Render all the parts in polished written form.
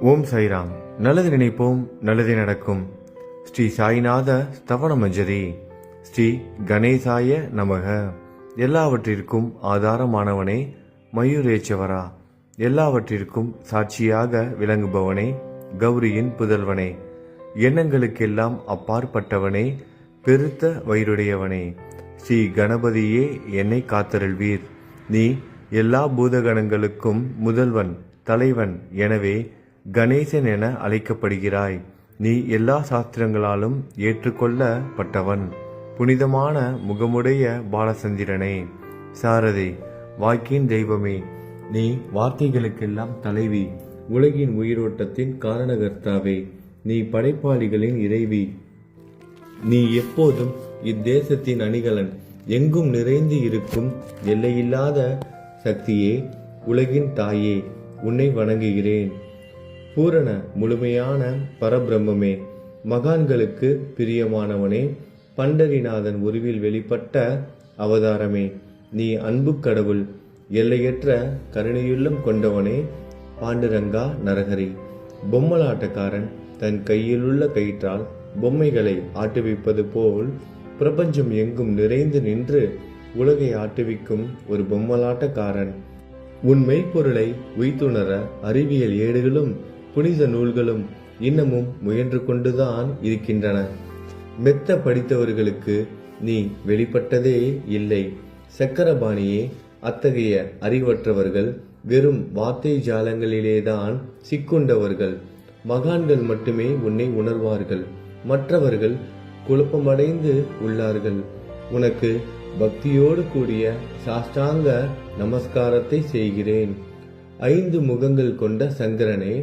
ஓம் சாய்ராம். நல்லது நினைப்போம், நல்லது நடக்கும். ஸ்ரீ சாய்நாத ஸ்தவன மஞ்சரி. ஸ்ரீ கணேசாய நமக. எல்லாவற்றிற்கும் ஆதாரமானவனே, மயூரேச்சவரா, எல்லாவற்றிற்கும் சாட்சியாக விளங்குபவனே, கௌரியின் புதல்வனே, எண்ணங்களுக்கெல்லாம் அப்பாற்பட்டவனே, பெருத்த வயிறுடையவனே, ஸ்ரீ கணபதியே என்னை காத்தருள்வீர். நீ எல்லா பூதகணங்களுக்கும் முதல்வன், தலைவன். எனவே கணேசன் என அழைக்கப்படுகிறாய். நீ எல்லா சாஸ்திரங்களாலும் ஏற்றுக்கொள்ளப்பட்டவன். புனிதமான முகமுடைய பாலசந்திரனே, சாரதே, வாக்கின் தெய்வமே, நீ வார்த்தைகளுக்கெல்லாம் தலைவி, உலகின் உயிரோட்டத்தின் காரணகர்த்தாவே, நீ படைப்பாளிகளின் இறைவி, நீ எப்போதும் இத்தேசத்தின் அணிகலன், எங்கும் நிறைந்து இருக்கும் எல்லையில்லாத சக்தியே, உலகின் தாயே, உன்னை வணங்குகிறேன். பூரண முழுமையான பரபிரம்மே, மகான்களுக்கு பிரியமானவனே, பண்டரிநாதன் உருவில் வெளிப்பட்ட அவதாரமே, நீ அன்பு கடவுள், எல்லையற்ற கருணையுள்ளம் கொண்டவனே, பாண்டுரங்கா நரஹரி. பொம்மலாட்டக்காரன் தன் கையிலுள்ள கயிற்றால் பொம்மைகளை ஆட்டுவிப்பது போல் பிரபஞ்சம் எங்கும் நிறைந்து நின்று உலகை ஆட்டுவிக்கும் ஒரு பொம்மலாட்டக்காரன். உன் மெய்ப்பொருளை உய்த்துணர அறிவியல் ஏடுகளும் புனித நூல்களும் இன்னமும் முயன்று கொண்டுதான் இருக்கின்றன. மெத்த படித்தவர்களுக்கு நீ வெளிப்பட்டதே இல்லை. சக்கரபாணியே, அத்தகைய அறிவற்றவர்கள் வெறும் வார்த்தை ஜாலங்களிலேதான் சிக்குண்டவர்கள். மகான்கள் மட்டுமே உன்னை உணர்வார்கள். மற்றவர்கள் குழப்பமடைந்து உள்ளார்கள். உனக்கு பக்தியோடு கூடிய சாஷ்டாங்க நமஸ்காரத்தை செய்கிறேன். 5 முகங்கள் கொண்ட சந்திரனே,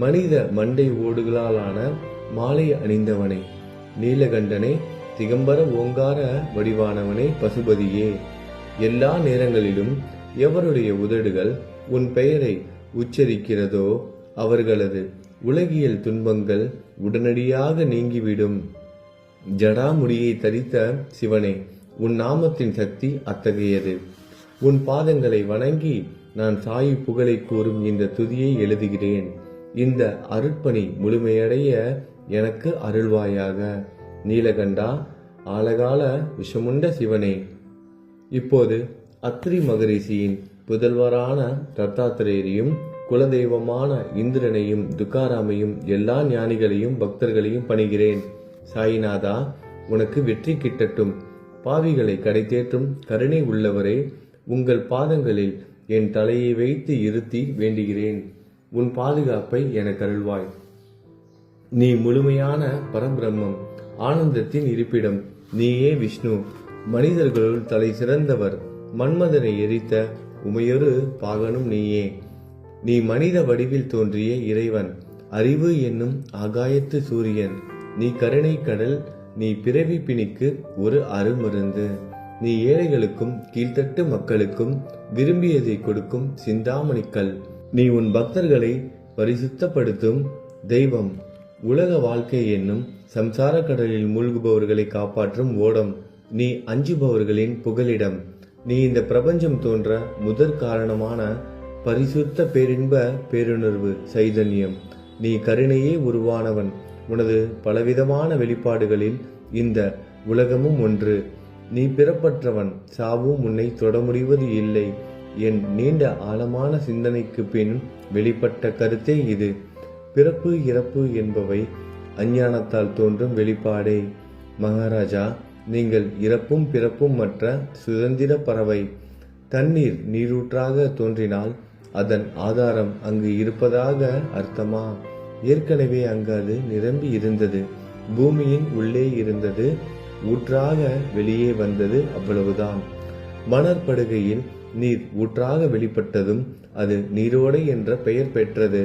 மனித மண்டை ஓடுகளாலான மாலை அணிந்தவனே, நீலகண்டனே, திகம்பர ஓங்கார வடிவானவனே, பசுபதியே, எல்லா நேரங்களிலும் எவருடைய உதடுகள் உன் பெயரை உச்சரிக்கிறதோ அவர்களது உலகியல் துன்பங்கள் உடனடியாக நீங்கிவிடும். ஜடாமுடியை தரித்த சிவனே, உன் நாமத்தின் சக்தி அத்தகையது. உன் பாதங்களை வணங்கி நான் சாயி புகழை கூறும் இந்த துதியை எழுதுகிறேன். இந்த அருட்பணி முழுமையடைய எனக்கு அருள்வாயாக. நீலகண்டா, ஆலகால விஷமுண்ட சிவனே. இப்போது அத்ரி மகரிஷியின் புதல்வரான தத்தாத்திரேயரையும் குலதெய்வமான இந்திரனையும் துக்காராமையும் எல்லா ஞானிகளையும் பக்தர்களையும் பணிகிறேன். சாயிநாதா, உனக்கு வெற்றி கிட்டட்டும். பாவிகளை கடைத்தேற்றும் கருணை உள்ளவரே, உங்கள் பாதங்களில் என் தலையை வைத்து இருத்தி வேண்டுகிறேன். உன் பாதுகாப்பை எனக்கு அருள்வாய். நீ முழுமையான பரபிரம்மம், ஆனந்தத்தின் இருப்பிடம். நீயே விஷ்ணு, மனிதர்களுள் தலை சிறந்தவர். மன்மதனை எரித்த உமையொரு பாகனும் நீயே. நீ மனித வடிவில் தோன்றிய இறைவன், அறிவு என்னும் ஆகாயத்து சூரியன். நீ கருணை கடல், நீ பிறவி பிணிக்கு ஒரு அருமருந்து. நீ ஏழைகளுக்கும் கீழ்த்தட்டு மக்களுக்கும் விரும்பியதை கொடுக்கும் சிந்தாமணிக்கல். நீ உன் பக்தர்களை பரிசுத்தப்படுத்தும் தெய்வம். உலக வாழ்க்கை என்னும் சம்சார கடலில் மூழ்குபவர்களை காப்பாற்றும் ஓடம். நீ அஞ்சுபவர்களின் புகலிடம். நீ இந்த பிரபஞ்சம் தோன்ற முதற் காரணமான பரிசுத்த பேரின்ப பேருணர்வு சைதன்யம். நீ கருணையே உருவானவன். உனது பலவிதமான வெளிப்பாடுகளில் இந்த உலகமும் ஒன்று. நீ பிறப்பற்றவன், சாவும் உன்னை தொட முடிவது இல்லை. என் நீண்ட ஆழமான சிந்தனைக்கு பின் வெளிப்பட்ட கருத்தே இது. பிறப்பு இறப்பு என்பவை அஞ்ஞானத்தால் தோன்றும் வெளிப்பாடே. மகாராஜா, நீங்கள் இறப்பும் பிறப்பும் மற்ற சுதந்திர பறவை. தண்ணீர் நீரூற்றாக தோன்றினால் அதன் ஆதாரம் அங்கு இருப்பதாக அர்த்தமா? ஏற்கனவே அங்கு அது நிரம்பி இருந்தது. பூமியின் உள்ளே இருந்தது, ஊற்றாக வெளியே வந்தது, அவ்வளவுதான். மணற்படுகையில் நீர் ஊற்றாக வெளிப்பட்டதும் அது நீரோடை என்ற பெயர் பெற்றது.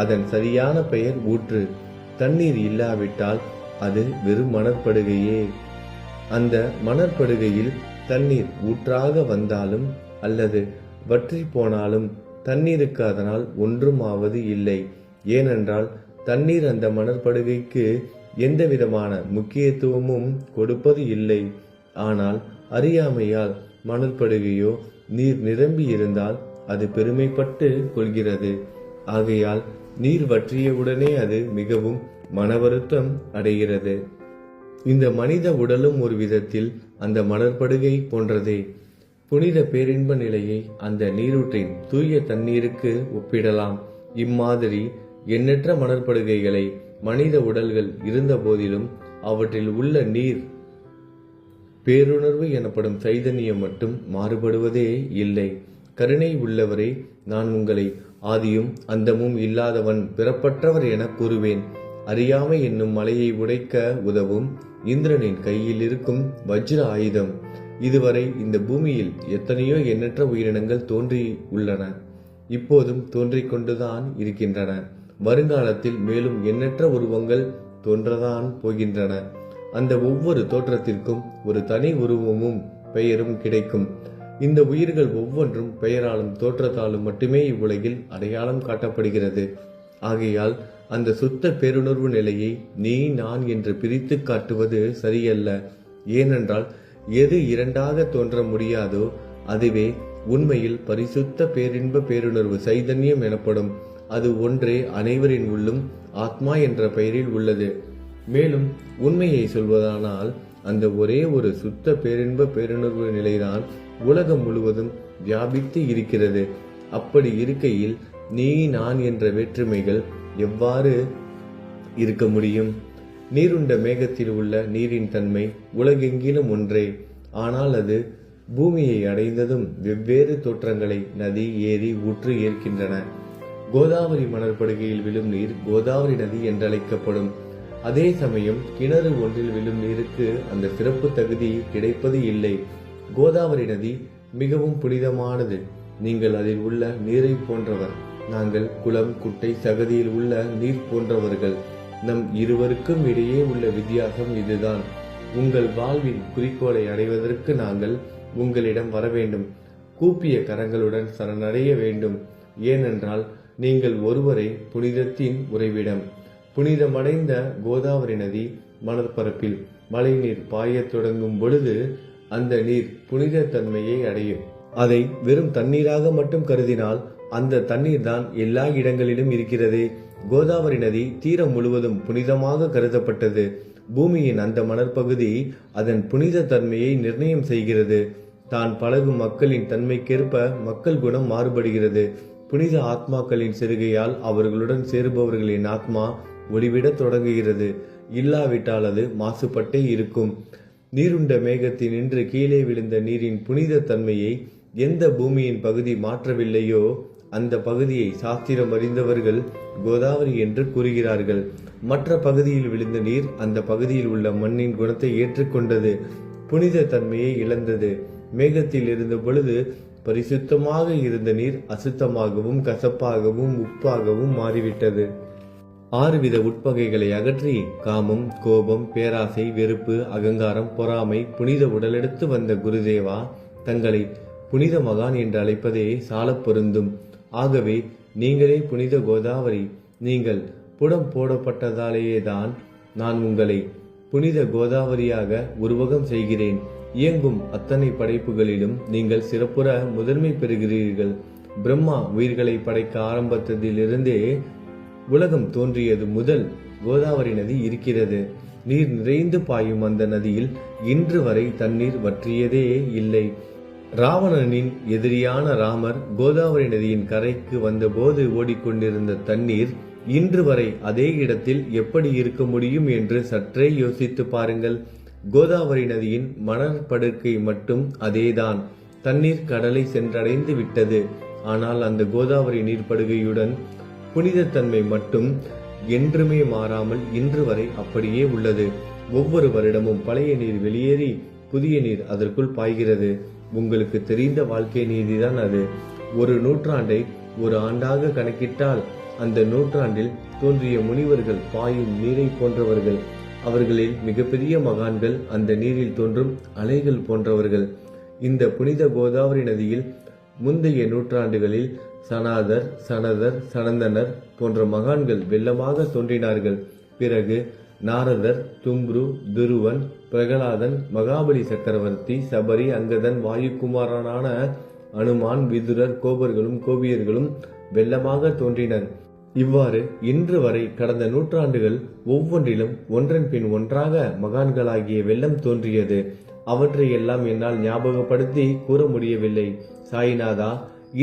அதன் சரியான பெயர் ஊற்று. தண்ணீர் இல்லாவிட்டால் அது வெறும் மணற்படுகையே. அந்த மணற்படுகையில் தண்ணீர் ஊற்றாக வந்தாலும் அல்லது வற்றி போனாலும் தண்ணீருக்கு அதனால் ஒன்றும் ஆவது இல்லை. ஏனென்றால் தண்ணீர் அந்த மணற்படுகைக்கு எந்த விதமான முக்கியத்துவமும் கொடுப்பது இல்லை. ஆனால் அறியாமையால் மணற்படுகையோ நீர் நிரம்பி இருந்தால் அது பெருமைப்பட்டு கொள்கிறது. ஆகையால் நீர் வற்றியவுடனே அது மிகவும் மனவருத்தம் அடைகிறது. இந்த மனித உடலும் ஒரு விதத்தில் அந்த மணற்படுகை போன்றதே. புனித பேரின்ப நிலையை அந்த நீரூற்றின் தூய தண்ணீருக்கு ஒப்பிடலாம். இம்மாதிரி எண்ணற்ற மணற்படுகைகளை மனித உடல்கள் இருந்த போதிலும் அவற்றில் உள்ள நீர் பேருணர்வு எனப்படும் சைதன்யம் மட்டும் மாறுபடுவதே இல்லை. கருணை உள்ளவரே, நான் உங்களை ஆதியும் அந்தமும் இல்லாதவன், பிறப்பற்றவர் என கூறுவேன். அறியாமை என்னும் மலையை உடைக்க உதவும் இந்திரனின் கையில் இருக்கும் வஜ்ர ஆயுதம். இதுவரை இந்த பூமியில் எத்தனையோ எண்ணற்ற உயிரினங்கள் தோன்றி உள்ளன, இப்போதும் தோன்றிக் கொண்டுதான் இருக்கின்றன. வருங்காலத்தில் மேலும் எண்ணற்ற உருவங்கள் தோன்றதான் போகின்றன. அந்த ஒவ்வொரு தோற்றத்திற்கும் ஒரு தனி உருவமும் பெயரும் கிடைக்கும். இந்த உயிர்கள் ஒவ்வொன்றும் பெயராலும் தோற்றத்தாலும் மட்டுமே இவ்வுலகில் அடையாளம் காட்டப்படுகிறது. ஆகையால் அந்த சுத்த பேருணர்வு நிலையை நீ நான் என்று பிரித்து காட்டுவது சரியல்ல. ஏனென்றால் எது இரண்டாக தோன்ற முடியாதோ அதுவே உண்மையில் பரிசுத்த பேரின்ப பேருணர்வு சைதன்யம் எனப்படும். அது ஒன்றே அனைவரின் உள்ளும் ஆத்மா என்ற பெயரில் உள்ளது. மேலும் உண்மையை சொல்வதானால் அந்த ஒரே ஒரு சுத்த பேரின்ப பேருணர்வு நிலைதான் உலகம் முழுவதும் வியாபித்து இருக்கிறது. அப்படி இருக்கையில் நீ நான் என்ற வேற்றுமைகள் எவ்வாறு இருக்க முடியும்? நீருண்ட மேகத்தில் உள்ள நீரின் தன்மை உலகெங்கிலும் ஒன்றே. ஆனால் அது பூமியை அடைந்ததும் வெவ்வேறு தோற்றங்களை நதி, ஏரி, ஊற்று ஏற்கின்றன. கோதாவரி மணற்படுகையில் விழும் நீர் கோதாவரி நதி என்றழைக்கப்படும். அதே சமயம் கிணறு ஒன்றில் விழும் நீருக்கு அந்த சிறப்பு தகுதி கிடைப்பது இல்லை. கோதாவரி நதி மிகவும் புனிதமானது. நீங்கள் அதில் உள்ள நீரை போன்றவர். நாங்கள் குளம், குட்டை, சகதியில் உள்ள நீர் போன்றவர்கள். நம் இருவருக்கும் இடையே உள்ள வித்தியாசம் இதுதான். உங்கள் வாழ்வின் குறிக்கோளை அடைவதற்கு நாங்கள் உங்களிடம் வர வேண்டும். கூப்பிய கரங்களுடன் சரணடைய வேண்டும். ஏனென்றால் நீங்கள் ஒருவரை புனிதத்தின் உறைவிடம். புனிதமடைந்த கோதாவரி நதி மணற்பரப்பில் மழைநீர் பாயத் தொடங்கும் பொழுது அந்த நீர் புனித தன்மையை அடையும். அதை வெறும் தண்ணீராக மட்டும் கருதினால் அந்த தண்ணீர் தான் எல்லா இடங்களிலும் இருக்கிறது. கோதாவரி நதி தீரம் முழுவதும் புனிதமாக கருதப்பட்டது. பூமியின் அந்த மணற்பகுதி அதன் புனித தன்மையை நிர்ணயம் செய்கிறது. தான் பழகும் மக்களின் தன்மைக்கேற்ப மக்கள் குணம் மாறுபடுகிறது. புனித ஆத்மாக்களின் செருகையால் அவர்களுடன் சேருபவர்களின் ஆத்மா ஒளிவிடத் தொடங்குகிறது. இல்லாவிட்டால் அது மாசுபட்டே இருக்கும். நீருண்ட மேகத்தில் நின்று கீழே விழுந்த நீரின் புனித தன்மையை எந்த பூமியின் பகுதி மாற்றவில்லையோ அந்த பகுதியை சாஸ்திரம் அறிந்தவர்கள் கோதாவரி என்று கூறுகிறார்கள். மற்ற பகுதியில் விழுந்த நீர் அந்த பகுதியில் உள்ள மண்ணின் குணத்தை ஏற்றுக்கொண்டது, புனித தன்மையை இழந்தது. மேகத்தில் இருந்த பொழுது பரிசுத்தமாக இருந்த நீர் அசுத்தமாகவும் கசப்பாகவும் உப்பாகவும் மாறிவிட்டது. 6 வித உட்பகைகளை அகற்றி காமம், கோபம், பேராசை, வெறுப்பு, அகங்காரம், பொறாமை புனித உடலெடுத்து வந்த குருதேவா தங்களை புனித மகான் என்று அழைப்பதே சாலப் பொருந்தும். ஆகவே நீங்களே புனித கோதாவரி. நீங்கள் புடம் போடப்பட்டதாலேயேதான் நான் உங்களை புனித கோதாவரியாக உருவகம் செய்கிறேன். இயங்கும் அத்தனை படைப்புகளிலும் நீங்கள் சிறப்புற முதன்மை பெறுகிறீர்கள். பிரம்மா உயிர்களை படைக்க ஆரம்பித்ததிலிருந்தே உலகம் தோன்றியது முதல் கோதாவரி நதி இருக்கிறது. நீர் நிறைந்து பாயும் அந்த நதியில் இன்று வரை தண்ணீர் வற்றியதே இல்லை. ராவணனின் எதிரியான ராமர் கோதாவரி நதியின் கரைக்கு வந்தபோது ஓடிக்கொண்டிருந்த தண்ணீர் இன்று வரை அதே இடத்தில் எப்படி இருக்க முடியும் என்று சற்றே யோசித்து பாருங்கள். கோதாவரி நதியின் மணற்படுக்கை மட்டும் அதேதான். தண்ணீர் கடலை சென்றடைந்து விட்டது. ஆனால் அந்த கோதாவரி நீர்ப்படுகையுடன் புனிதத்தன்மை மட்டும் என்றுமே மாறாமல் இன்று வரை அப்படியே உள்ளது. ஒவ்வொரு வருடமும் பழைய நீர் வெளியேறி புதிய நீர் அதற்குள் பாய்கிறது. உங்களுக்கு தெரிந்த வாழ்க்கை நீதிதான் அது. ஒரு நூற்றாண்டை ஒரு ஆண்டாக கணக்கிட்டால் அந்த நூற்றாண்டில் தோன்றிய முனிவர்கள் பாயும் நீரை போன்றவர்கள். அவர்களில் மிகப்பெரிய மகான்கள் அந்த நீரில் தோன்றும் அலைகள் போன்றவர்கள். இந்த புனித கோதாவரி நதியில் முந்தைய நூற்றாண்டுகளில் சனாதர், சனதர், சனந்தனர் போன்ற மகான்கள் வெள்ளமாக தோன்றினார்கள். பிறகு நாரதர், தும்ரு, துருவன், பிரகலாதன், மகாபலி சக்கரவர்த்தி, சபரி, அங்கதன், வாயுகுமாரனான அனுமான், விதுரர், கோபர்களும் கோபியர்களும் வெள்ளமாக தோன்றினர். இவ்வாறு இன்று வரை கடந்த நூற்றாண்டுகள் ஒவ்வொன்றிலும் ஒன்றன் பின் ஒன்றாக மகான்களாகிய வெள்ளம் தோன்றியது. அவற்றையெல்லாம் என்னால் ஞாபகப்படுத்தி கூற முடியவில்லை. சாயிநாதா,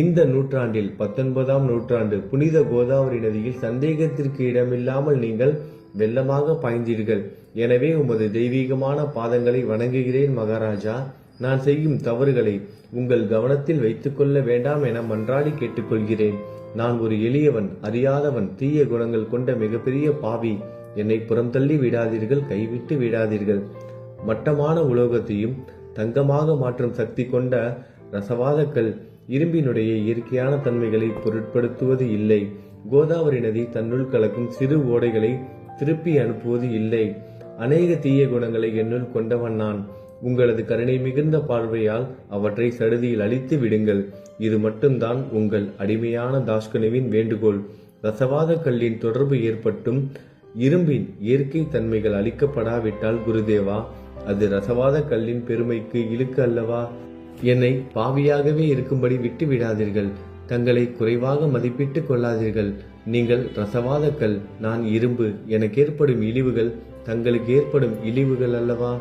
இந்த நூற்றாண்டில் 19ஆம் நூற்றாண்டு புனித கோதாவரி நதியில் சந்தேகத்திற்கு இடமில்லாமல் நீங்கள் வெள்ளமாக பாய்ந்தீர்கள். எனவே உமது தெய்வீகமான பாதங்களை வணங்குகிறேன் மகாராஜா. நான் செய்யும் தவறுகளை உங்கள் கவனத்தில் வைத்துக் கொள்ள வேண்டாம் என மன்றாடி கேட்டுக்கொள்கிறேன். நான் ஒரு எளியவன், அறியாதவன், தீய குணங்கள் கொண்ட மிகப்பெரிய பாவி. என்னை புறம் தள்ளி விடாதீர்கள், கைவிட்டு விடாதீர்கள். மட்டமான உலோகத்தையும் தங்கமாக மாற்றும் சக்தி கொண்ட ரசவாதக்கல் இரும்பினுடைய இயற்கையான தன்மைகளை பொருட்படுத்துவது இல்லை. கோதாவரி நதி தன்னுள் கலக்கும் சிறு ஓடைகளை திருப்பி அனுப்புவது இல்லை. அநேக தீய குணங்களை என்னுள் கொண்டவன் நான். உங்களது கருணை மிகுந்த பார்வையால் அவற்றை சடுதியில் அழித்து விடுங்கள். இது மட்டும்தான் உங்கள் அடிமையான தாஷ்கனுவின் வேண்டுகோள். ரசவாத கல்லின் தொடர்பு ஏற்பட்டும் இரும்பின் இயற்கை தன்மைகள் அளிக்கப்படாவிட்டால் குருதேவா, அது ரசவாத கல்லின் பெருமைக்கு இழுக்கு அல்லவா? என்னை பாவியாகவே இருக்கும்படி விட்டு விடாதீர்கள். தங்களை குறைவாக மதிப்பிட்டுக் கொள்ளாதீர்கள். நீங்கள் ரசவாத கல், நான் இரும்பு. எனக்கு ஏற்படும் இழிவுகள் தங்களுக்கு ஏற்படும் இழிவுகள் அல்லவா?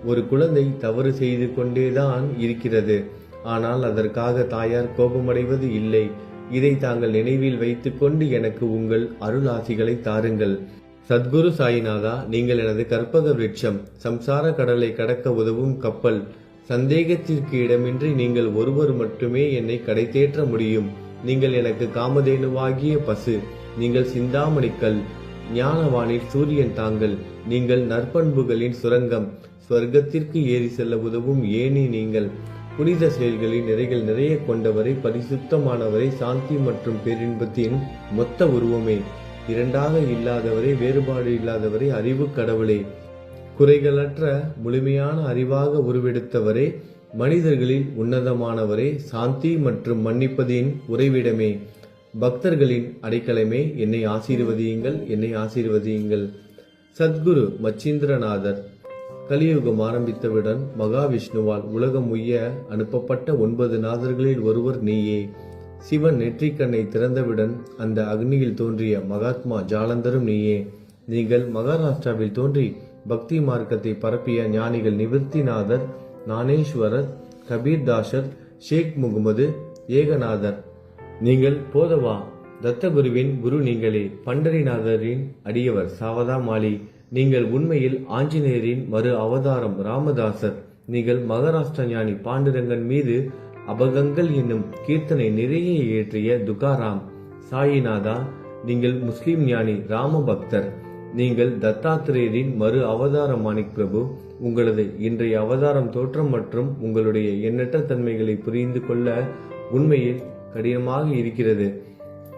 ஒரு குழந்தை தவறு செய்து கொண்டேதான் இருக்கிறது. ஆனால் அதற்காக தாயார் கோபமடைவது இல்லை. இதை தாங்கள் நினைவில் வைத்துக் கொண்டு எனக்கு உங்கள் அருள் ஆசிகளை தாருங்கள். சத்குரு சாயிநாதா, நீங்கள் எனது கற்பக விருட்சம், சம்சார கடலை கடக்க உதவும் கப்பல். சந்தேகத்திற்கு இடமின்றி நீங்கள் ஒருவர் மட்டுமே என்னை கடை தேற்ற முடியும். நீங்கள் எனக்கு காமதேனுவாகிய பசு. நீங்கள் சிந்தாமணிக்கல், ஞானவானில் சூரியன் தாங்கள். நீங்கள் நற்பண்புகளின் சுரங்கம், ஸ்வர்க்கத்திற்கு ஏறி செல்ல உதவும் ஏணி நீங்கள். புனித செயல்களின் நிறைகள் நிறைய கொண்டவரை, பரிசுத்தமானவரை, சாந்தி மற்றும் பேரின்பத்தின் மொத்த உருவமே, இரண்டாக இல்லாதவரே, வேறுபாடு இல்லாதவரே, அறிவு கடவுளே, குறைகளற்ற முழுமையான அறிவாக உருவெடுத்தவரே, மனிதர்களில் உன்னதமானவரே, சாந்தி மற்றும் மன்னிப்பதின் உறைவிடமே, பக்தர்களின் அடைக்கலமே, என்னை ஆசீர்வதியுங்கள், என்னை ஆசீர்வதியுங்கள். சத்குரு மச்சீந்திரநாதர். கலியுகம் ஆரம்பித்தவுடன் மகாவிஷ்ணுவால் உலகம் உய்ய அனுப்பப்பட்ட 9 நாதர்களில் ஒருவர் நீயே. சிவன் நெற்றிக்கண்ணை திறந்தவுடன் அந்த அக்னியில் தோன்றிய மகாத்மா ஜாலந்தரும் நீயே. நீங்கள் மகாராஷ்டிராவில் தோன்றி பக்தி மார்க்கத்தை பரப்பிய ஞானிகள் நிவர்த்திநாதர், ஞானேஸ்வரர், கபீர்தாசர், ஷேக் முகமது, ஏகநாதர். நீங்கள் போதவா தத்தகுருவின் குரு நீங்களே. பண்டரிநாதரின் அடியவர் சாவதா மாலி. நீங்கள் உண்மையில் ஆஞ்சநேயரின் மறு அவதாரம் ராமதாசர். நீங்கள் மகாராஷ்டிர ஞானி பாண்டுரங்கன் மீது அபகங்கள் என்னும் கீர்த்தனை நிறைய இயற்றிய துகாராம். சாயிநாதா, நீங்கள் முஸ்லிம் ஞானி ராம பக்தர். நீங்கள் தத்தாத்திரேயரின் மறு அவதாரம் மாணிக் பிரபு. உங்களது இன்றைய அவதாரம் தோற்றம் மற்றும் உங்களுடைய எண்ணற்ற தன்மைகளை புரிந்து கொள்ள உண்மையில் கடினமாக இருக்கிறது.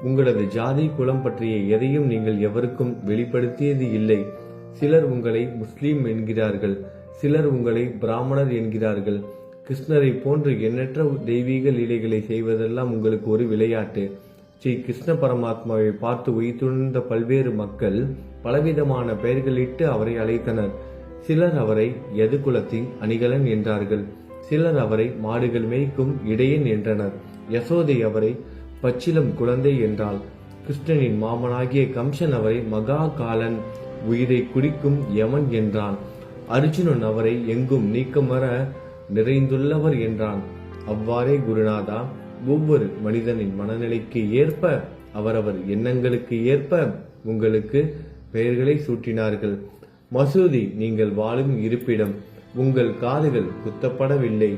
உங்களது ஜாதி குலம் பற்றிய எதையும் நீங்கள் எவருக்கும் வெளிப்படுத்தியது இல்லை. சிலர் உங்களை முஸ்லீம் என்கிறார்கள், சிலர் உங்களை பிராமணர் என்கிறார்கள். கிருஷ்ணரை போன்று எண்ணற்ற தெய்வீக லீலைகளை செய்வதெல்லாம் உங்களுக்கு ஒரு விளையாட்டு. ஸ்ரீ கிருஷ்ண பரமாத்மாவை பார்த்து உயிர்த்துணர்ந்த பல்வேறு மக்கள் பலவிதமான பெயர்களிட்டு அவரை அழைத்தனர். சிலர் அவரை யதுகுலத்தின் அணிகலன் என்றார்கள். சிலர் அவரை மாடுகள் மேய்க்கும் இடையன் என்றனர். யசோதை அவரை பச்சிலம் குழந்தை என்றாள். கிருஷ்ணனின் மாமனாகிய கம்சன் அவரை மகா காலன், உயிரை குடிக்கும் யமன் என்றான். அர்ஜுனன் அவரை எங்கும் நீக்கமர நிறைந்துள்ளவர் என்றான். அவ்வாறே குருநாதா, ஒவ்வொரு மனிதனின் மனநிலைக்கு ஏற்ப, அவரவர் எண்ணங்களுக்கு ஏற்ப உங்களுக்கு பெயர்களை சூட்டினார்கள். மசூதி நீங்கள் வாழும் இருப்பிடம். உங்கள் காதுகள் குத்தப்படவில்லை.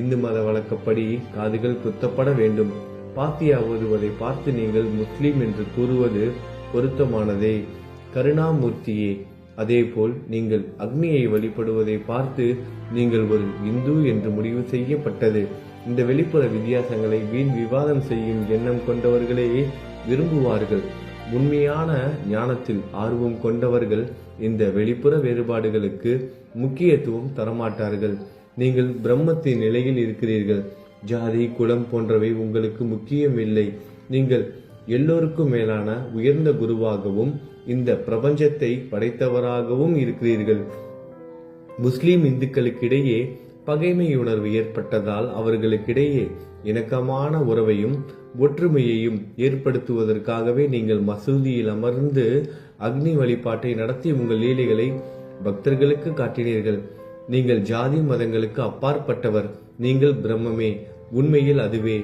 இந்து மத வழக்கப்படி காதுகள் குத்தப்பட வேண்டும். பாத்தியா ஓதுவதை பார்த்து நீங்கள் முஸ்லீம் என்று கூறுவது பொருத்தமானதே. கருணாமூர்த்தியே, அதேபோல் நீங்கள் அக்னியை வழிபடுவதை பார்த்து நீங்கள் ஒரு இந்து என்று முடிவு செய்யப்பட்டது. இந்த வெளிப்புற வித்தியாசங்களை வீண் விவாதம் செய்யும் எண்ணம் கொண்டவர்களே விரும்புவார்கள். உண்மையான ஞானத்தில் ஆர்வம் கொண்டவர்கள் இந்த வெளிப்புற வேறுபாடுகளுக்கு முக்கியத்துவம் தரமாட்டார்கள். நீங்கள் பிரம்மத்தின் நிலையில் இருக்கிறீர்கள். ஜாதி குலம் போன்றவை உங்களுக்கு முக்கியம் இல்லை. நீங்கள் எல்லோருக்கும் மேலான உயர்ந்த குருவாகவும் இந்த பிரபஞ்சத்தை படைத்தவராகவும் இருக்கிறீர்கள். முஸ்லிம் இந்துக்களுக்கிடையே பகைமை உணர்வு ஏற்பட்டதால் அவர்களுக்கிடையே இணக்கமான உறவையும் ஒற்றுமையையும் ஏற்படுத்துவதற்காகவே நீங்கள் மசூதியில் அமர்ந்து அக்னி வழிபாட்டை நடத்தி உங்கள் லீலைகளை பக்தர்களுக்கு காட்டினீர்கள். நீங்கள் ஜாதி மதங்களுக்கு அப்பாற்பட்டவர். நீங்கள் பிரம்மமே. உண்மையில் அதுவே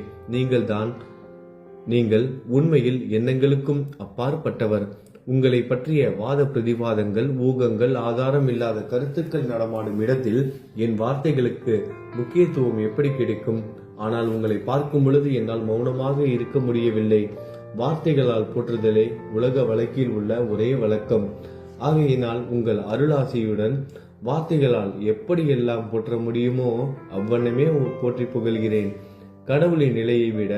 நீங்கள் உண்மையில் எண்ணங்களுக்கும் அப்பாற்பட்டவர். உங்களை பற்றிய வாத பிரதிவாதங்கள், ஊகங்கள், ஆதாரம் இல்லாத கருத்துக்கள் நடமாடும் இடத்தில் என் வார்த்தைகளுக்கு முக்கியத்துவம் எப்படி கிடைக்கும்? ஆனால் உங்களை பார்க்கும் பொழுது என்னால் மௌனமாக இருக்க முடியவில்லை. வார்த்தைகளால் போற்றுதலே உலக வழக்கில் உள்ள ஒரே வழக்கம். ஆகையினால் உங்கள் அருளாசியுடன் வார்த்தைகளால் எப்படியெல்லாம் போற்ற முடியுமோ அவ்வண்ணமே போற்றி புகழ்கிறேன். கடவுளின் நிலையை விட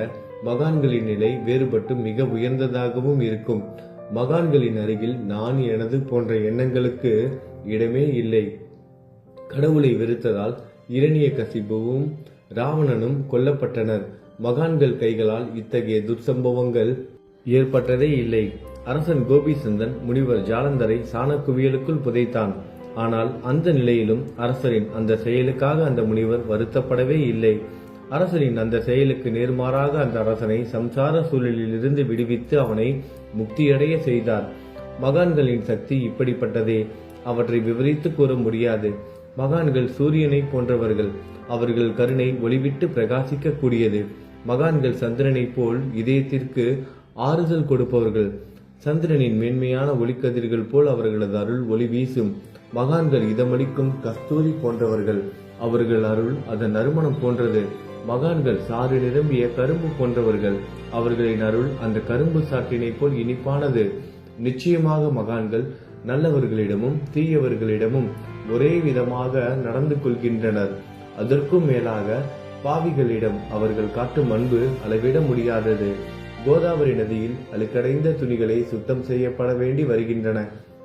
மகான்களின் நிலை வேறுபட்டு மிக உயர்ந்ததாகவும் இருக்கும். மகான்களின் அருகில் நான், எனது போன்ற எண்ணங்களுக்கு இடமே இல்லை. கடவுளை வெறுத்ததால் இரணியகசிபுவும் ராவணனும் கொல்லப்பட்டனர். மகான்கள் கைகளால் இத்தகைய துர்சம்பவங்கள் ஏற்பட்டதே இல்லை. அரசன் கோபிசந்தன் முனிவர் ஜாலந்தரை சாணக்குவியலுக்குள் புதைத்தான். ஆனால் அந்த நிலையிலும் அரசரின் அந்த செயலுக்காக அந்த முனிவர் வருத்தப்படவே இல்லை. அரசரின் அந்த செயலுக்கு நேர்மாறாக அந்த அரசனை சம்சார சூழலிலிருந்து விடுவித்து அவனை முக்தியடைய செய்தார். மகான்களின் சக்தி இப்படிப்பட்டதே. அவற்றை விவரித்து கூற முடியாது. மகான்கள் சூரியனை போன்றவர்கள். அவர்கள் கருணை ஒளிவிட்டு பிரகாசிக்க கூடியது. மகான்கள் சந்திரனை போல் இதயத்திற்கு ஆறுதல் கொடுப்பவர்கள். சந்திரனின் மேன்மையான ஒளிக்கதிர்கள் போல் அவர்களது அருள் ஒளி வீசும். மகான்கள் இதமளிக்கும் கஸ்தூரி போன்றவர்கள். அவர்கள் அருள் அதன் நறுமணம் போன்றது. மகான்கள் சாறு நிரம்பிய கரும்பு போன்றவர்கள். அவர்களின் அருள் அந்த கரும்பு சாற்றினை போல் இனிப்பானது. நிச்சயமாக மகான்கள் நல்லவர்களிடமும் தீயவர்களிடமும் ஒரே விதமாக நடந்து கொள்கின்றனர். அதற்கும் மேலாக பாவிகளிடம் அவர்கள் காட்டும் அன்பு அளவிட முடியாதது. கோதாவரி நதியில் அழுக்கடைந்த துணிகளை சுத்தம் செய்யப்பட வேண்டி வருகின்றன.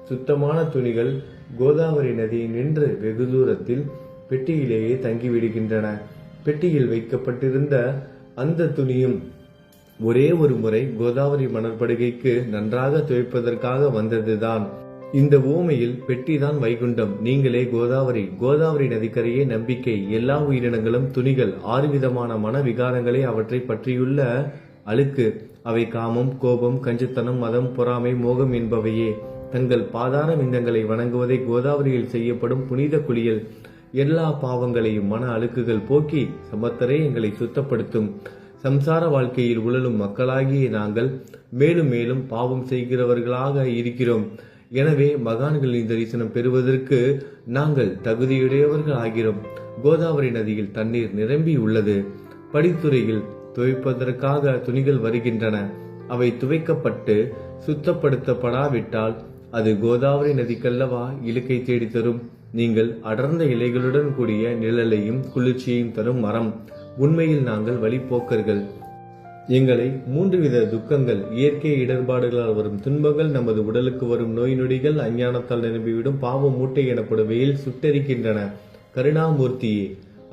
சுத்தமான துணிகள் கோதாவரி நதியை நின்று வெகு தூரத்தில் பெட்டியிலேயே தங்கிவிடுகின்றன. பெட்டியில் வைக்கப்பட்டிருந்த அந்த துணியும் ஒரே ஒரு முறை கோதாவரி மணற்படுகைக்கு நன்றாக துவைப்பதற்காக வந்ததுதான். இந்த ஊமையில் பெட்டிதான் வைகுண்டம், நீங்களே கோதாவரி. கோதாவரி நதிக்கரையே நம்பிக்கை. எல்லா உயிரினங்களும் துணிகள். 6 விதமான மன விகாரங்களே அவற்றை பற்றியுள்ள அழுக்கு. அவை காமம், கோபம், கஞ்சத்தனம், மதம், பொறாமை, மோகம் என்பவையே. தங்கள் பாதார விந்தங்களை வணங்குவதை கோதாவரியில் செய்யப்படும் புனித குளியல் எல்லா பாவங்களையும் மன அழுக்குகள் போக்கி சமத்தரே எங்களை சுத்தப்படுத்தும். சம்சார வாழ்க்கையில் உழலும் மக்களாகிய நாங்கள் மேலும் மேலும் பாவம் செய்கிறவர்களாக இருக்கிறோம். எனவே மகான்களின் தரிசனம் பெறுவதற்கு நாங்கள் தகுதியுடையவர்கள் ஆகிறோம். கோதாவரி நதியில் தண்ணீர் நிரம்பி உள்ளது. படித்துறையில் துவைப்பதற்காக துணிகள் வருகின்றன. அவை துவைக்கப்பட்டு சுத்தப்படுத்தப்படாவிட்டால் அது கோதாவரி நதிக்கல்லவா இலக்கை தேடி தரும். நீங்கள் அடர்ந்த இலைகளுடன் கூடிய நிழலையும் குளிர்ச்சியையும் தரும் மரம். உண்மையில் நாங்கள் வழிபோக்கர்கள். எங்களை 3 வித துக்கங்கள், இயற்கை இடர்பாடுகளால் வரும் துன்பங்கள், நமது உடலுக்கு வரும் நோய் நொடிகள், அஞ்ஞானத்தால் நிரம்பிவிடும் பாவ மூட்டை எனப்படும் வெயில் சுட்டரிக்கின்றன. கருணாமூர்த்தியே,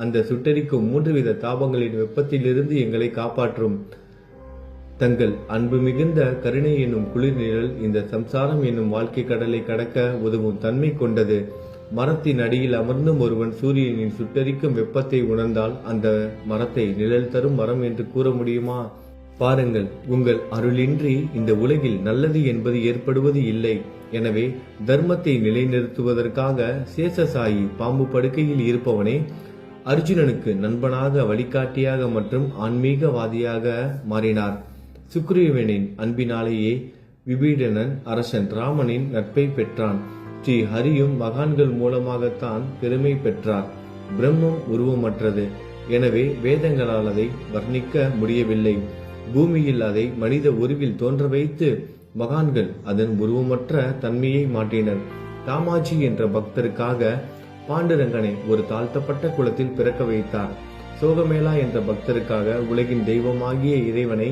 அந்த சுட்டரிக்கும் 3 வித தாபங்களின் வெப்பத்திலிருந்து எங்களை காப்பாற்றும். தங்கள் அன்பு மிகுந்த கருணை என்னும் குளிர் நிழல் இந்த சம்சாரம் என்னும் வாழ்க்கை கடலை கடக்க உதவும் தன்மை கொண்டது. மரத்தின் அடியில் அமர்ந்தும் ஒருவன் சூரியனின் சுட்டரிக்கும் வெப்பத்தை உணர்ந்தால் அந்த மரத்தை நிழல் தரும் மரம் என்று கூற முடியுமா? பாருங்கள், உங்கள் அருளின்றி இந்த உலகில் நல்லது என்பது ஏற்படுவது இல்லை. எனவே தர்மத்தை நிலைநிறுத்துவதற்காக சேஷசாயி பாம்பு படுக்கையில் இருப்பவனே அர்ஜுனனுக்கு நண்பனாக, வழிகாட்டியாக மற்றும் ஆன்மீகவாதியாக மாறினார். சுக்ரீவனின் அன்பினாலேயே விபீடனன் அரசன் ராமனின் நட்பை பெற்றான். ஸ்ரீ ஹரியும் மகான்கள் மூலமாகத்தான் பெருமை பெற்றார். பிரம்மம் உருவமற்றது. எனவே வேதங்களால் அதை வர்ணிக்க முடியவில்லை. பூமியில் அதை மனித உருவில் தோன்ற வைத்து மகான்கள் அதன் உருவமற்ற தன்மையை மாற்றினர். தாமாஜி என்ற பக்தருக்காக பாண்டுரங்கனை ஒரு தாழ்த்தப்பட்ட குலத்தில் பிறக்க வைத்தார். சோகமேளா என்ற பக்தருக்காக உலகின் தெய்வமாகிய இறைவனை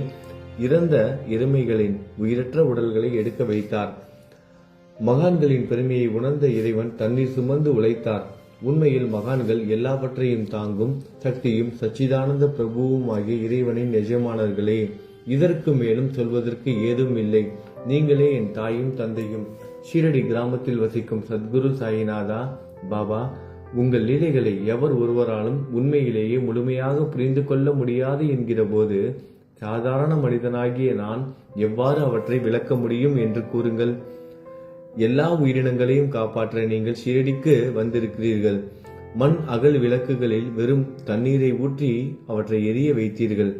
இறந்த எருமைகளின் உயிரற்ற உடல்களை எடுக்க வைத்தார். மகான்களின் பெருமையை உணர்ந்த இறைவன் தண்ணீர் சுமந்து உழைத்தார். உண்மையில் மகான்கள் எல்லாவற்றையும் தாங்கும் சக்தியும் சச்சிதானந்த பிரபுவும் ஆகிய இறைவனின் எஜமானர்களே. இதற்கு மேலும் சொல்வதற்கு ஏதும் இல்லை. நீங்களே என் தாயும் தந்தையும். ஷீரடி கிராமத்தில் வசிக்கும் சத்குரு சாயிநாதா பாபா, உங்கள் லீலைகளை எவர் ஒருவராலும் உண்மையிலேயே முழுமையாக புரிந்து கொள்ள முடியாது என்கிற போது சாதாரண மனிதனாகிய நான் எவ்வாறு அவற்றை விளக்க முடியும் என்று கூறுங்கள். எல்லா உயிரினங்களையும் காப்பாற்ற நீங்கள் ஷீரடிக்கு வந்திருக்கிறீர்கள். மண் அகல் விளக்குகளில் வெறும் தண்ணீரை ஊற்றி அவற்றை எரிய வைத்தீர்கள்.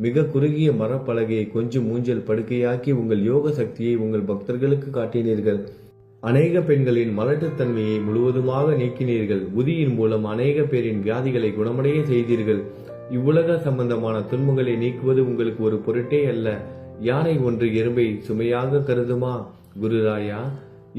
மிக குறுகிய மரப்பலகையை கொஞ்சம் ஊஞ்சல் படுக்கையாக்கி உங்கள் யோக சக்தியை உங்கள் பக்தர்களுக்கு காட்டினீர்கள். அநேக பெண்களின் மலட்டுத்தன்மையை முழுவதுமாக நீக்கினீர்கள். உதியின் மூலம் அநேக பேரின் வியாதிகளை குணமடைய செய்தீர்கள். இவ்வுலக சம்பந்தமான துன்பங்களை நீக்குவது உங்களுக்கு ஒரு பொருட்டே அல்ல. யானை ஒன்று எறும்பை சுமையாக கருதுமா? குருராயா,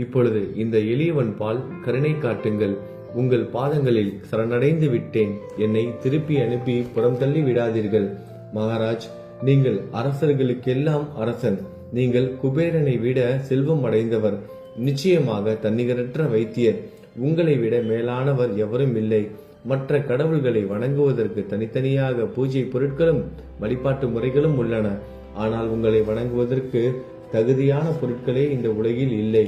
இப்பொழுது இந்த எளியவன் பால் கருணை காட்டுங்கள். உங்கள் பாதங்களில் சரணடைந்து விட்டேன். என்னை திருப்பி அனுப்பி புறம் தள்ளி விடாதீர்கள். மகாராஜ், நீங்கள் அரசர்களுக்கெல்லாம் அரசன். நீங்கள் குபேரனை விட செல்வம் அடைந்தவர். நிச்சயமாக தன்னிகரற்ற வைத்தியர். உங்களை விட மேலானவர் எவரும் இல்லை. மற்ற கடவுள்களை வணங்குவதற்கு தனித்தனியாக பூஜை பொருட்களும் வழிபாட்டு முறைகளும் உள்ளன. ஆனால் உங்களை வணங்குவதற்கு தகுதியான பொருட்களே இந்த உலகில் இல்லை.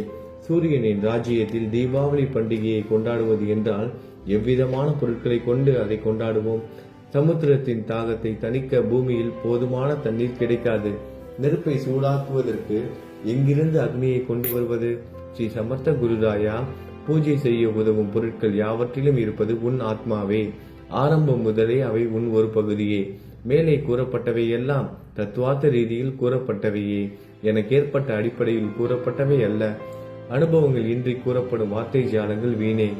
சூரியனின் ராஜ்யத்தில் தீபாவளி பண்டிகையை கொண்டாடுவது என்றால் எவ்விதமான பொருட்களை கொண்டு அதை கொண்டாடுவோம்? சமுத்திரத்தின் தாகத்தை தணிக்க பூமியில் போதுமான தண்ணீர் கிடைக்காது. நெருப்பை சூடாக்குவதற்கு எங்கிருந்து அக்னியை கொண்டு வருவது? ஸ்ரீ சமர்த்த குருராயா, பூஜை செய்ய உதவும் பொருட்கள் யாவற்றிலும் இருப்பது உன் ஆத்மாவே. ஆரம்பம் முதலே அவை உன் ஒரு பகுதியே. மேலே கூறப்பட்டவை எல்லாம் தத்துவார்த்த ரீதியில் கூறப்பட்டவையே. எனக்கு ஏற்பட்ட அடிப்படையில் கூறப்பட்டவை அல்ல. அனுபவங்கள் இன்றி கூறப்படும் வார்த்தை ஜாலங்கள் வீணே.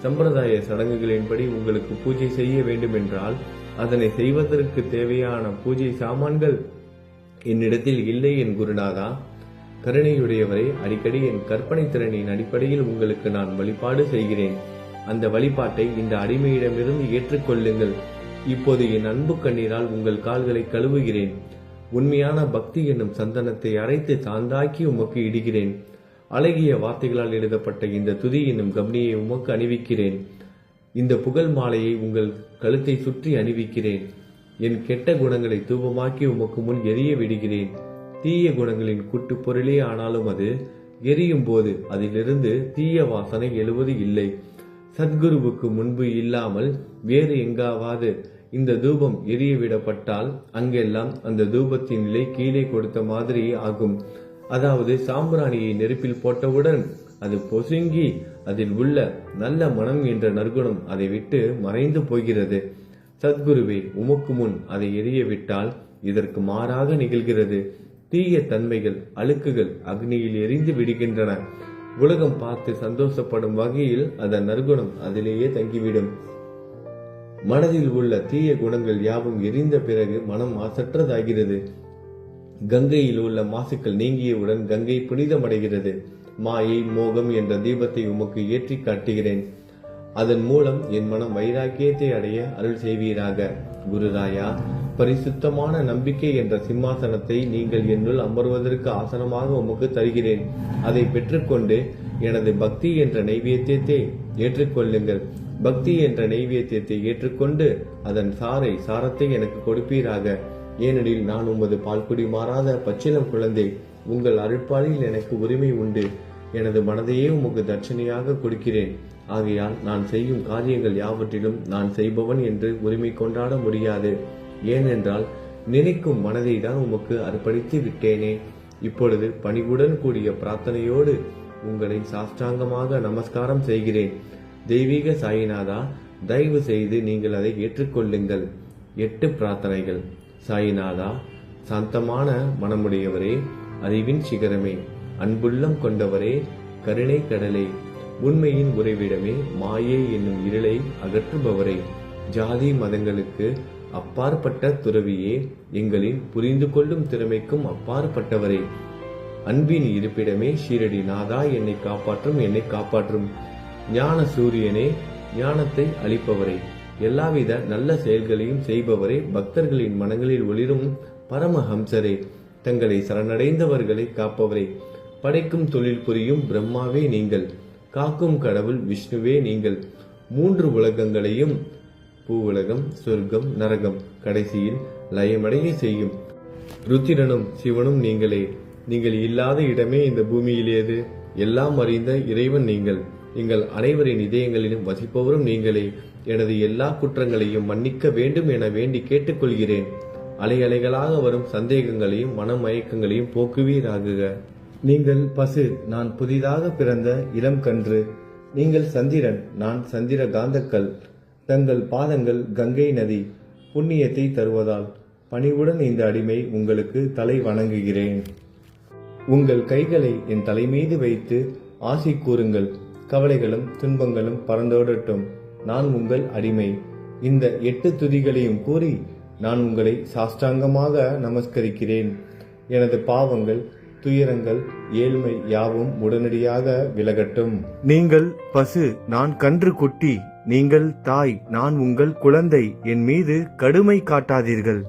சம்பிரதாய சடங்குகளின்படி உங்களுக்கு பூஜை செய்ய வேண்டுமென்றால் அதனை செய்வதற்கு தேவையான பூஜை சாமான்கள் என்னிடத்தில் இல்லை என் குருநாதா. கருணையுடையவரை, அடிக்கடி என் கற்பனை திறனின் அடிப்படையில் உங்களுக்கு நான் வழிபாடு செய்கிறேன். அந்த வழிபாட்டை இந்த அடிமையிடமிருந்து ஏற்றுக்கொள்ளுங்கள். இப்போது என் அன்பு கண்ணீரால் உங்கள் கால்களை கழுவுகிறேன். உண்மையான பக்தி என்னும் சந்தனத்தை அரைத்து சாந்தாக்கி உமக்கு இடுகிறேன். அழகிய வார்த்தைகளால் எழுதப்பட்ட இந்த துதி என்னும் கவனியை உமக்கு அணிவிக்கிறேன். இந்த புகழ் மாலையை உங்கள் கழுத்தை சுற்றி அணிவிக்கிறேன். என் கெட்ட குணங்களை தூபமாக்கி உமக்கு முன் எரிய விடுகிறேன். தீய குணங்களின் கூட்டு பொருளே ஆனாலும் அது எரியும் போது அதிலிருந்து தீய வாசனை எழுவது இல்லை. சத்குருவுக்கு முன்பு இல்லாமல் வேறு எங்காவது இந்த தூபம் எரிய விடப்பட்டால் அங்கெல்லாம் அந்த தூபத்தின் நிலை கீழே கொடுத்த மாதிரி ஆகும். அதாவது சாம்பிராணியை நெருப்பில் போட்டவுடன் அது பொசுங்கி அதில் உள்ள நல்ல மனம் என்ற நற்குணம் அதை விட்டு மறைந்து போகிறது. சத்குருவே, உமக்கு முன் அதை எரிய விட்டால் இதற்கு மாறாக நிகழ்கிறது. தீய தன்மைகள், அழுக்குகள் அக்னியில் எரிந்து விடுகின்றன. உலகம் பார்த்து சந்தோஷப்படும் வகையில் அதன் நற்குணம் அதிலேயே தங்கிவிடும். மனதில் உள்ள தீய குணங்கள் யாவும் எரிந்த பிறகு மனம் மாசற்றதாகிறது. கங்கையில் உள்ள மாசுக்கள் நீங்கியவுடன் கங்கை புனிதமடைகிறது. மாயை, மோகம் என்ற தீபத்தை உமக்கு ஏற்றி காட்டுகிறேன். அதன் மூலம் என் மனம் வைராக்கியத்தை அடைய அருள் செய்வீராக. குருராயா, பரிசுத்தமான நம்பிக்கை என்ற சிம்மாசனத்தை நீங்கள் என்னுள் அமர்வதற்கு ஆசனமாக உமக்கு தருகிறேன். அதை பெற்றுக்கொண்டு எனது பக்தி என்ற நைவேத்தியத்தை ஏற்றுக்கொள்ளுங்கள். பக்தி என்ற நைவேத்தியத்தை ஏற்றுக்கொண்டு அதன் சாரத்தை எனக்கு கொடுப்பீராக. ஏனெனில் நான் உமது பால்குடி மாறாத பச்சிலம் குழந்தை. உங்கள் அருட்பாலில் எனக்கு உரிமை உண்டு. எனது மனதையே உமக்கு தட்சணையாக கொடுக்கிறேன். ஆகையால் நான் செய்யும் காரியங்கள் யாவற்றிலும் நான் செய்பவன் என்று உரிமை கொண்டாட முடியாது. ஏனென்றால் நினைக்கும் மனதை தான் உமக்கு அர்ப்பணித்து விட்டேனே. இப்பொழுது பணிவுடன் கூடிய பிரார்த்தனையோடு உங்களை சாஷ்டாங்கமாக நமஸ்காரம் செய்கிறேன். தெய்வீக சாயிநாதா, தயவு செய்து நீங்கள் அதை ஏற்றுக்கொள்ளுங்கள். 8 பிரார்த்தனைகள். சாயிநாதா, சாந்தமான மனமுடையவரே, அறிவின் சிகரமே, அன்புள்ளம் கொண்டவரே, கருணை கடலே, உண்மையின் உறைவிடமே, மாயை என்னும் இருளை அகற்றுபவரே, ஜாதி மதங்களுக்கு அப்பாற்பட்ட துறவியே, எங்களின் புரிந்து கொள்ளும் திறமைக்கும் அப்பாற்பட்டவரே, அன்பின் இருப்பிடமே, ஷீரடி நாதா, என்னை காப்பாற்றும் ஞான சூரியனே, ஞானத்தை அளிப்பவரே, எல்லாவித நல்ல செயல்களையும் செய்பவரே, பக்தர்களின் மனங்களில் ஒளிரும் பரமஹம்சரே, தங்களை சரணடைந்தவர்களை காப்பவரே, படைக்கும் தொழில் புரியும் பிரம்மாவே நீங்கள், காக்கும் கடவுள் விஷ்ணுவே நீங்கள், 3 உலகங்களையும், பூவுலகம், சொர்க்கம், நரகம், கடைசியில் லயமடைய செய்யும் ருத்திரனும் சிவனும் நீங்களே. நீங்கள் இல்லாத இடமே இந்த பூமியில் ஏது? எல்லாம் அறிந்த இறைவன் நீங்கள். எங்கள் அனைவரின் இதயங்களிலும் வசிப்பவரும் நீங்களே. எனது எல்லா குற்றங்களையும் மன்னிக்க வேண்டும் என வேண்டி கேட்டுக்கொள்கிறேன். அலை அலைகளாக வரும் சந்தேகங்களையும் மனமயக்கங்களையும் போக்குவீராகுக. நீங்கள் பசு, நான் புதிதாக பிறந்த இளம் கன்று. நீங்கள் சந்திரன், நான் சந்திர காந்தக்கல். தங்கள் பாதங்கள் கங்கை நதி, புண்ணியத்தை தருவதால் பணிவுடன் இந்த அடிமை உங்களுக்கு தலை வணங்குகிறேன். உங்கள் கைகளை என் தலைமீது வைத்து ஆசி கூறுங்கள். கவலைகளும் துன்பங்களும் பறந்தோடட்டும். நான் உங்கள் அடிமை. இந்த 8 துதிகளையும் கூறி நான் உங்களை சாஷ்டாங்கமாக நமஸ்கரிக்கிறேன். எனது பாவங்கள், துயரங்கள், ஏழ்மை யாவும் உடனடியாக விலகட்டும். நீங்கள் பசு, நான் கன்று குட்டி. நீங்கள் தாய், நான் உங்கள் குழந்தை. என் மீது கடுமை காட்டாதீர்கள்.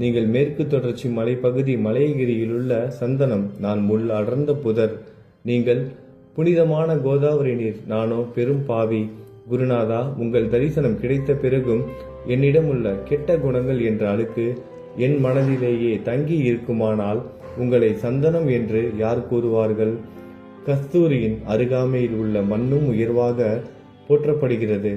நீங்கள் மேற்கு தொடர்ச்சி மலைப்பகுதி மலையகிரியிலுள்ள சந்தனம், நான் முள் அடர்ந்த புதர். நீங்கள் புனிதமான கோதாவரி நீர், நானோ பெரும் பாவி. குருநாதா, உங்கள் தரிசனம் கிடைத்த பிறகும் என்னிடமுள்ள கெட்ட குணங்கள் என்ற அழுக்கு என் மனதிலேயே தங்கி இருக்குமானால் உங்களை சந்தனம் என்று யார் கூறுவார்கள்? கஸ்தூரியின் அருகாமையில் உள்ள மண்ணும் உயர்வாக போற்றப்படுகிறது.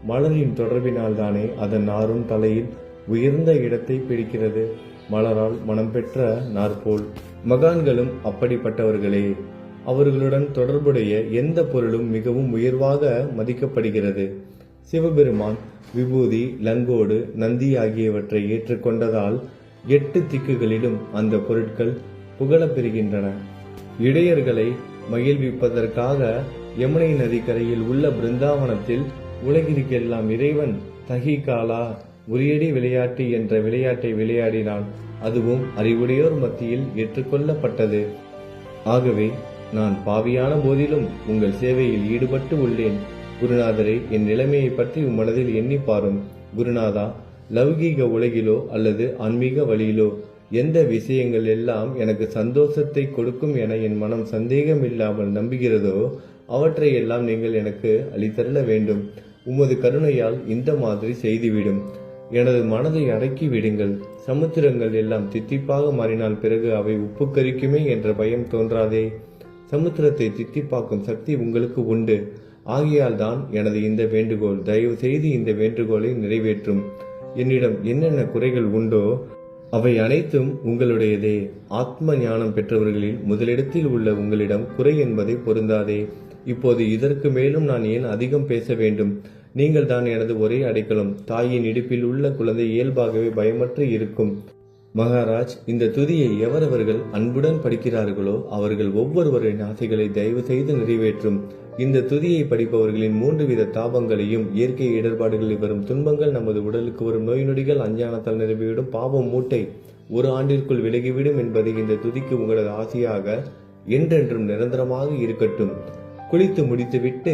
மலரின் தொடர்பினால் தானே அதன் நாரும் தலையில் உயர்ந்த இடத்தை பிடிக்கிறது. மலரால் மனம் பெற்ற நாற்போல் மகான்களும் அப்படிப்பட்டவர்களே. அவர்களுடன் தொடர்புடைய எந்த பொருளும் மிகவும் உயர்வாக மதிக்கப்படுகிறது. சிவபெருமான் விபூதி, லங்கோடு, நந்தி ஆகியவற்றை ஏற்றுக்கொண்டதால் 8 திக்குகளிலும் அந்த பொருட்கள் புகழப்பெறுகின்றன. இடையர்களை மகிழ்விப்பதற்காக யமுனை நதிக்கரையில் உள்ள பிருந்தாவனத்தில் உலகிற்கெல்லாம் இறைவன் தகிகாலா உரியடி விளையாட்டு என்ற விளையாட்டை விளையாடினான். அதுவும் அறிவுடையோர் மத்தியில் ஏற்றுக்கொள்ளப்பட்டது. ஆகவே நான் பாவியான போதிலும் உங்கள் சேவையில் ஈடுபட்டு உள்ளேன். குருநாதரே, என் நிலைமையை பற்றி மனதில் எண்ணி பாரும். குருநாதா, லௌகீக உலகிலோ அல்லது ஆன்மீக வழியிலோ எந்த விஷயங்கள் எல்லாம் எனக்கு சந்தோஷத்தை கொடுக்கும் என என் மனம் சந்தேகமில்லாமல் நம்புகிறதோ அவற்றை எல்லாம் நீங்கள் எனக்கு அளித்தருள வேண்டும். உமது கருணையால் இந்த மாதிரி செய்துவிடும். எனது மனதை அடக்கி விடுங்கள். சமுத்திரங்கள் எல்லாம் தித்திப்பாக மாறினால் பிறகு அவை உப்பு கரிக்குமே என்ற பயம் தோன்றாதே. சமுத்திரத்தை தித்திப்பாக்கும் சக்தி உங்களுக்கு உண்டு. ஆகையால் தான் எனது இந்த வேண்டுகோள். தயவு செய்து இந்த வேண்டுகோளை நிறைவேற்றும். என்னிடம் என்னென்ன குறைகள் உண்டோ அவை அனைத்தும் உங்களுடையதே. ஆத்ம ஞானம் பெற்றவர்களில் முதலிடத்தில் உள்ள உங்களிடம் குறை என்பதை பொருந்தாதே. இப்போது இதற்கு மேலும் நான் ஏன் அதிகம் பேச வேண்டும்? நீங்கள் தான் எனது ஒரே அடைக்கலம். தாயின் இடுப்பில் உள்ள குழந்தை இயல்பாகவே பயமற்று இருக்கும். மகாராஜ், இந்த துதியை எவரவர்கள் அன்புடன் படிக்கிறார்களோ அவர்கள் ஒவ்வொருவரின் ஆசைகளை தயவு செய்து நிறைவேற்றும். இந்த துதியை படிப்பவர்களின் 3 வித தாபங்களையும், இயற்கை இடர்பாடுகளில் வரும் துன்பங்கள், நமது உடலுக்கு வரும் நோய் நொடிகள், அஞ்ஞானத்தால் நிரம்பிவிடும் பாவம் மூட்டை 1 ஆண்டிற்குள் விலகிவிடும் என்பது இந்த துதிக்கு உங்களது ஆசையாக என்றென்றும் நிரந்தரமாக இருக்கட்டும். குளித்து முடித்துவிட்டு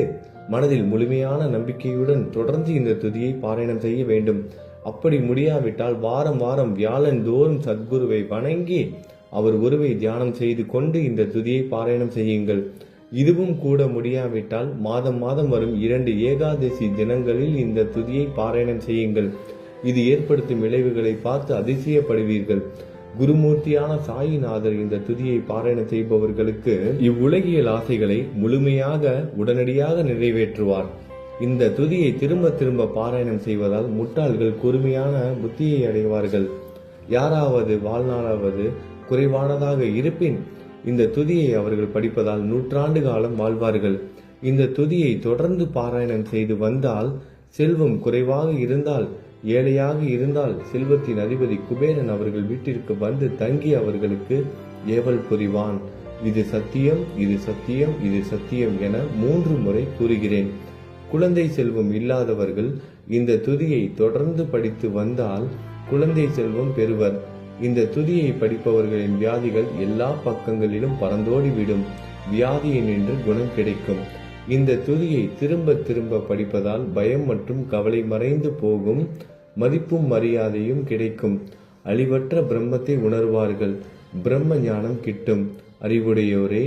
மனதில் முழுமையான நம்பிக்கையுடன் தொடர்ந்து இந்த துதியை பாராயணம் செய்ய வேண்டும். அப்படி முடியாவிட்டால் வாரம் வாரம் வியாழன் தோறும் சத்குருவை வணங்கி அவர் உருவை தியானம் செய்து கொண்டு இந்த துதியை பாராயணம் செய்யுங்கள். இதுவும் கூட முடியாவிட்டால் மாதம் மாதம் வரும் 2 ஏகாதசி தினங்களில் இந்த துதியை பாராயணம் செய்யுங்கள். இது ஏற்படுத்தும் விளைவுகளை பார்த்து அதிசயப்படுவீர்கள். குருமூர்த்தியான சாயிநாதர் இந்த துதியை பாராயணம் செய்பவர்களுக்கு இவ்வுலகியல் ஆசைகளை முழுமையாக உடனடியாக நிறைவேற்றுவார். இந்த துதியை திரும்ப திரும்ப பாராயணம் செய்வதால் முட்டாள்கள் கூர்மையான புத்தியை அடைவார்கள். யாராவது வாழ்நாளாவது குறைவானதாக இருப்பின் இந்த துதியை அவர்கள் படிப்பதால் 100 ஆண்டு காலம் வாழ்வார்கள். இந்த துதியை தொடர்ந்து பாராயணம் செய்து வந்தால், செல்வம் குறைவாக இருந்தால், ஏழையாக இருந்தால், செல்வத்தின் அதிபதி குபேரன் அவர்கள் வீட்டிற்கு வந்து தங்கி அவர்களுக்கு ஏவல் புரிவான். இது சத்தியம், இது சத்தியம், இது சத்தியம் என 3 முறை கூறுகிறேன். குழந்தை செல்வம் இல்லாதவர்கள் இந்த துதியை தொடர்ந்து படித்து வந்தால் குழந்தை செல்வம் பெறுவர். இந்த துதியை படிப்பவர்களின் வியாதிகள் எல்லா பக்கங்களிலும் பறந்தோடிவிடும். வியாதியை நின்று குணம் கிடைக்கும். இந்த துதியை திரும்ப திரும்ப படிப்பதால் பயம் மற்றும் கவலை மறைந்து போகும். மதிப்பும் மரியாதையும் கிடைக்கும். அழிவற்ற பிரம்மத்தை உணர்வார்கள். பிரம்ம ஞானம் கிட்டும். அறிவுடையோரே,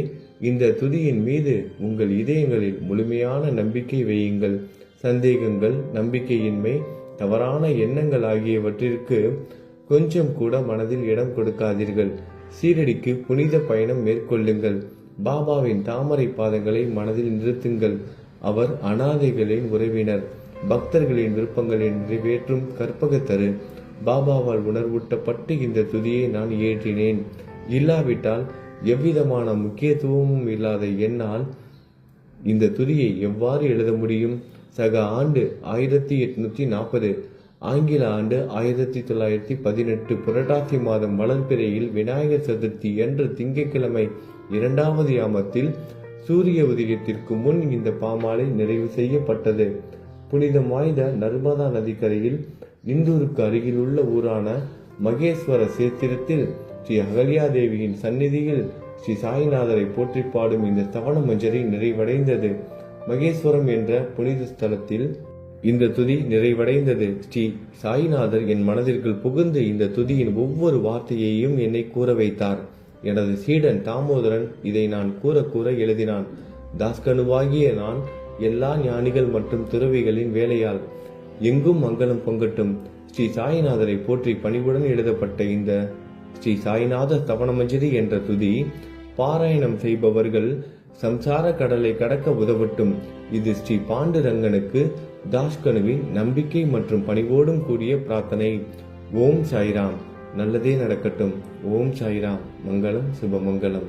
இந்த துதியின் மீது உங்கள் இதயங்களில் முழுமையான நம்பிக்கை வையுங்கள். சந்தேகங்கள், நம்பிக்கையின்மை, தவறான எண்ணங்கள் ஆகியவற்றிற்கு கொஞ்சம் கூட மனதில் இடம் கொடுக்காதீர்கள். சீரடிக்கு புனித பயணம் மேற்கொள்ளுங்கள். பாபாவின் தாமரை பாதங்களை மனதில் நிறுத்துங்கள். அவர் அனாதைகளின் உறவினர், பக்தர்களின் விருப்பங்களை நிறைவேற்றும் கற்பகத்தரு. பாபாவால் உணர்வூட்டப்பட்டு இந்த துதியை நான் இயற்றினேன். இல்லாவிட்டால் எவ்விதமான முக்கியத்துவமும் இல்லாத என்னால் இந்த துதியை எவ்வாறு எழுத முடியும்? சக ஆண்டு 1840, ஆங்கில ஆண்டு 1918 புரட்டாசி மாதம் வளர்பிறையில் விநாயகர் சதுர்த்தி என்று திங்கட்கிழமை 2வது யாமத்தில் சூரிய உதயத்திற்கு முன் இந்த பாமாலை நிறைவு செய்யப்பட்டது. புனிதம் வாய்ந்த நர்மதா நதிக்கரையில் இந்தூருக்கு அருகில் உள்ள ஊரான மகேஸ்வர சேத்திரத்தில் ஸ்ரீ அகல்யாதேவியின் சந்நிதியில் ஸ்ரீ சாய்நாதரை போற்றி பாடும் இந்த ஸ்தவன மஞ்சரி நிறைவடைந்தது. மகேஸ்வரம் என்ற புனித ஸ்தலத்தில் இந்த துதி நிறைவடைந்தது. ஸ்ரீ சாய்நாதர் என் மனதிற்குள் புகுந்து இந்த துதியின் ஒவ்வொரு வார்த்தையையும் என்னை கூற வைத்தார். எனது சீடன் தாமோதரன் இதை நான் கூற எழுதினான். தாஸ்கனுவாகிய நான் எல்லா ஞானிகள் மற்றும் துறவிகளின் வேலையால் எங்கும் மங்களம் பொங்கட்டும். ஸ்ரீ சாய்நாதரை போற்றி பணிவுடன் எழுதப்பட்ட இந்த ஸ்ரீ சாய்நாத ஸ்தவனமஞ்சரி என்ற துதி பாராயணம் செய்பவர்கள் சம்சார கடலை கடக்க உதவட்டும். இது ஸ்ரீ பாண்டுரங்கனுக்கு தாஸ்கனுவின் நம்பிக்கை மற்றும் பணிவோடும் கூடிய பிரார்த்தனை. ஓம் சாய்ராம். நல்லதே நடக்கட்டும். ஓம் சாய்ராம். மங்களம் சுபமங்கலம்.